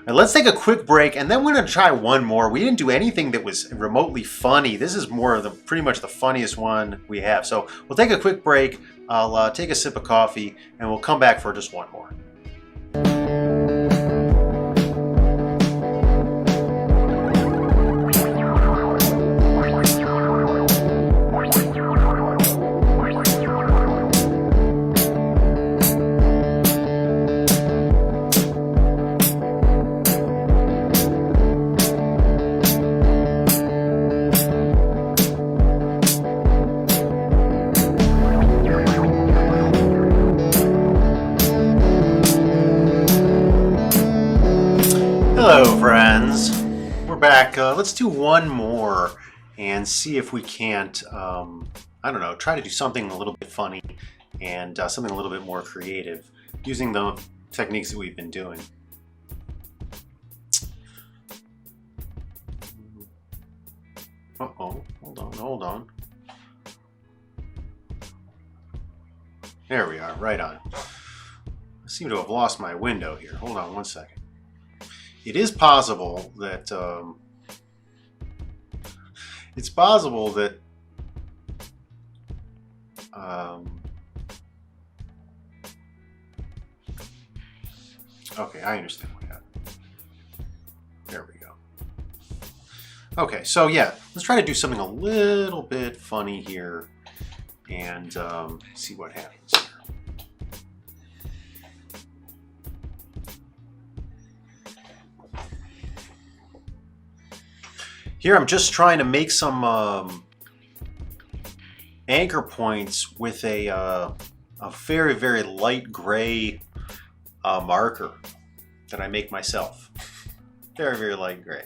Now, let's take a quick break, and then we're going to try one more. We didn't do anything that was remotely funny. This is more of the pretty much the funniest one we have. So we'll take a quick break. I'll take a sip of coffee, and we'll come back for just one more. Hello, friends. We're back. Let's do one more and see if we can't, I don't know, try to do something a little bit funny and something a little bit more creative using the techniques that we've been doing. Uh-oh. Hold on. There we are, right on. I seem to have lost my window here. Hold on one second. It is possible that okay, I understand what happened. There we go. Okay, so yeah, let's try to do something a little bit funny here and see what happens here. Here I'm just trying to make some anchor points with a very, very light gray marker that I make myself. Very, very light gray.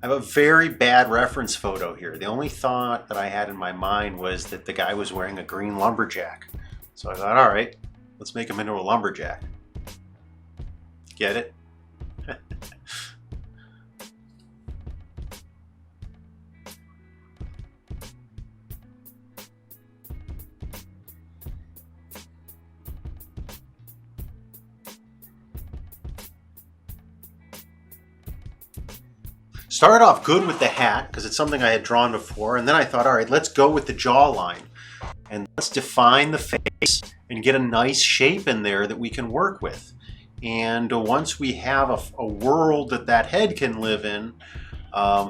I have a very bad reference photo here. The only thought that I had in my mind was that the guy was wearing a green lumberjack. So I thought, all right, let's make him into a lumberjack. Get it? Started off good with the hat because it's something I had drawn before, and then I thought, all right, let's go with the jawline and let's define the face and get a nice shape in there that we can work with. And once we have a world that head can live in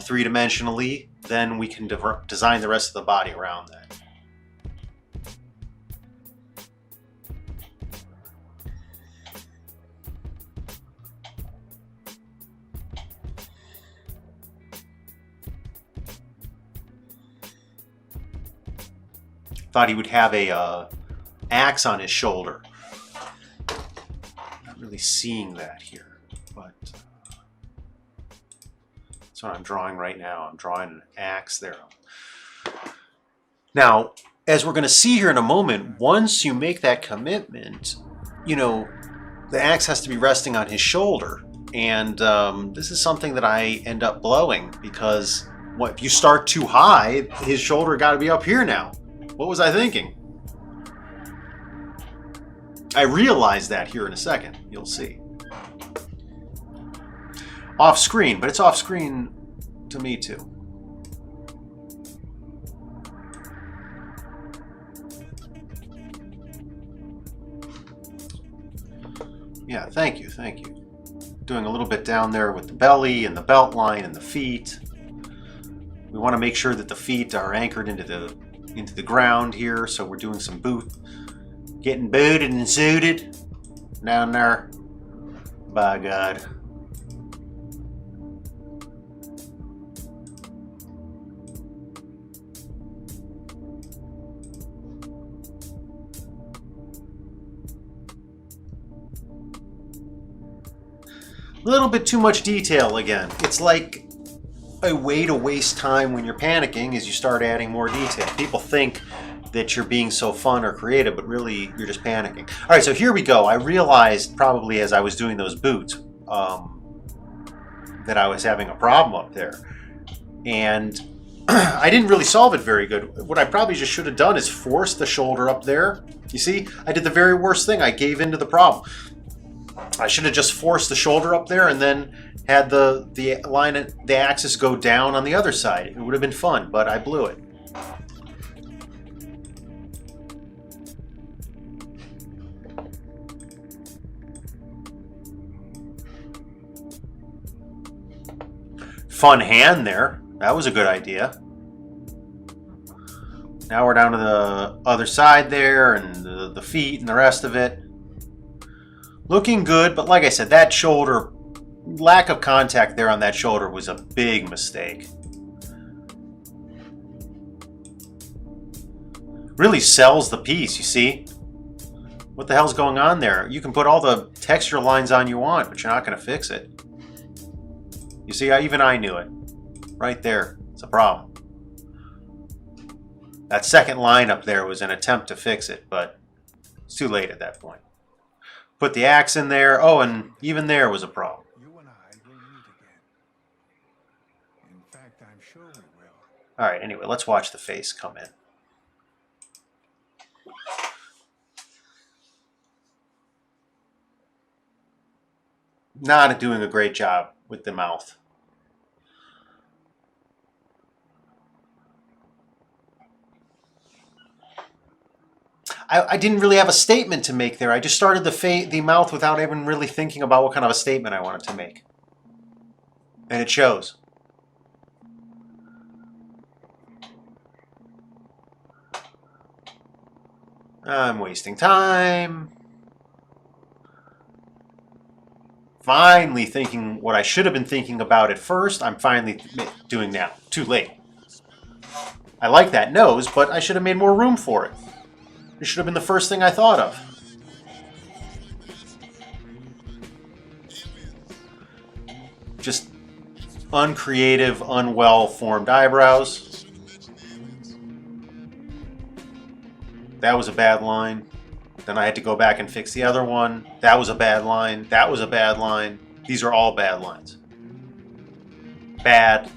three-dimensionally, then we can design the rest of the body around that. Thought he would have a axe on his shoulder. Not really seeing that here, but that's what I'm drawing right now. I'm drawing an axe there. Now, as we're going to see here in a moment, once you make that commitment, you know, the axe has to be resting on his shoulder. And this is something that I end up blowing because if you start too high, his shoulder got to be up here now. What was I thinking? I realized that here in a second. You'll see. Off screen, but it's off screen to me too. Yeah, thank you, thank you. Doing a little bit down there with the belly and the belt line and the feet. We want to make sure that the feet are anchored into the ground here, so we're doing some getting booted and suited down there. By God. A little bit too much detail again. It's like a way to waste time when you're panicking is you start adding more detail. People think that you're being so fun or creative, but really you're just panicking. All right, so here we go. I realized probably as I was doing those boots that I was having a problem up there. And I didn't really solve it very good. What I probably just should have done is force the shoulder up there. You see, I did the very worst thing. I gave in to the problem. I should have just forced the shoulder up there and then had the axis go down on the other side. It would have been fun, but I blew it. Fun hand there. That was a good idea. Now we're down to the other side there and the feet and the rest of it. Looking good, but like I said, that shoulder, lack of contact there on that shoulder was a big mistake. Really sells the piece, you see? What the hell's going on there? You can put all the texture lines on you want, but you're not going to fix it. You see, even I knew it. Right there. It's a problem. That second line up there was an attempt to fix it, but it's too late at that point. Put the axe in there. Oh, and even there was a problem. You and I will meet again. In fact, I'm sure we will. All right, anyway, let's watch the face come in. Not doing a great job with the mouth. I didn't really have a statement to make there. I just started the mouth without even really thinking about what kind of a statement I wanted to make. And it shows. I'm wasting time. Finally thinking what I should have been thinking about at first, I'm finally doing now. Too late. I like that nose, but I should have made more room for it. It should have been the first thing I thought of. Just uncreative, unwell-formed eyebrows. That was a bad line. Then I had to go back and fix the other one. That was a bad line. That was a bad line. These are all bad lines. Bad.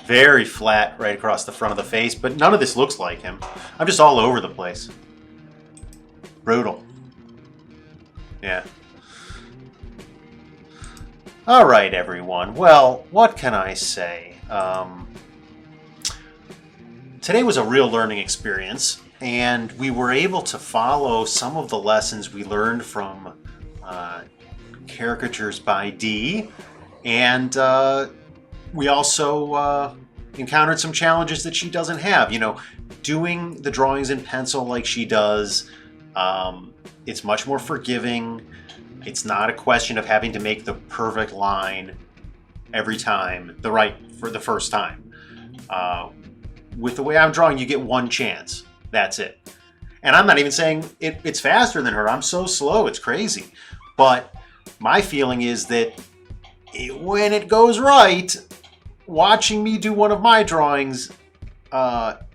Very flat right across the front of the face, but none of this looks like him. I'm just all over the place. Brutal. Yeah. All right, everyone. Well, what can I say? Today was a real learning experience, and we were able to follow some of the lessons we learned from Caricatures by Dee, and we also encountered some challenges that she doesn't have. You know, doing the drawings in pencil like she does, it's much more forgiving. It's not a question of having to make the perfect line every time, for the first time. With the way I'm drawing, you get one chance. That's it. And I'm not even saying it's faster than her. I'm so slow, it's crazy. But my feeling is that when it goes right, watching me do one of my drawings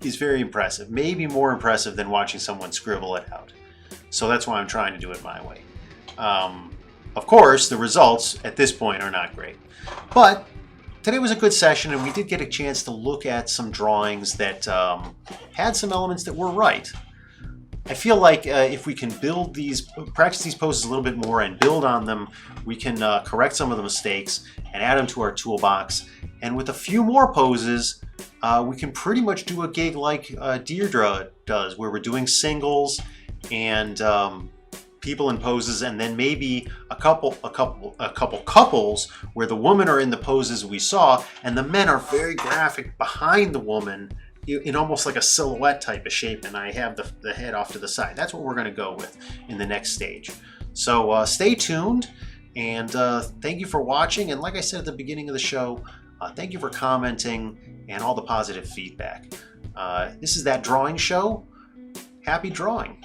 is very impressive. Maybe more impressive than watching someone scribble it out. So that's why I'm trying to do it my way. Of course, the results at this point are not great. But today was a good session, and we did get a chance to look at some drawings that had some elements that were right. I feel like if we can practice these poses a little bit more and build on them, we can correct some of the mistakes and add them to our toolbox. And with a few more poses, we can pretty much do a gig like Deirdre does, where we're doing singles and people in poses, and then maybe a couple couples where the women are in the poses we saw, and the men are very graphic behind the woman in almost like a silhouette type of shape, and I have the head off to the side. That's what we're going to go with in the next stage. So stay tuned, and thank you for watching. And like I said at the beginning of the show, thank you for commenting and all the positive feedback. This is That Drawing Show. Happy drawing.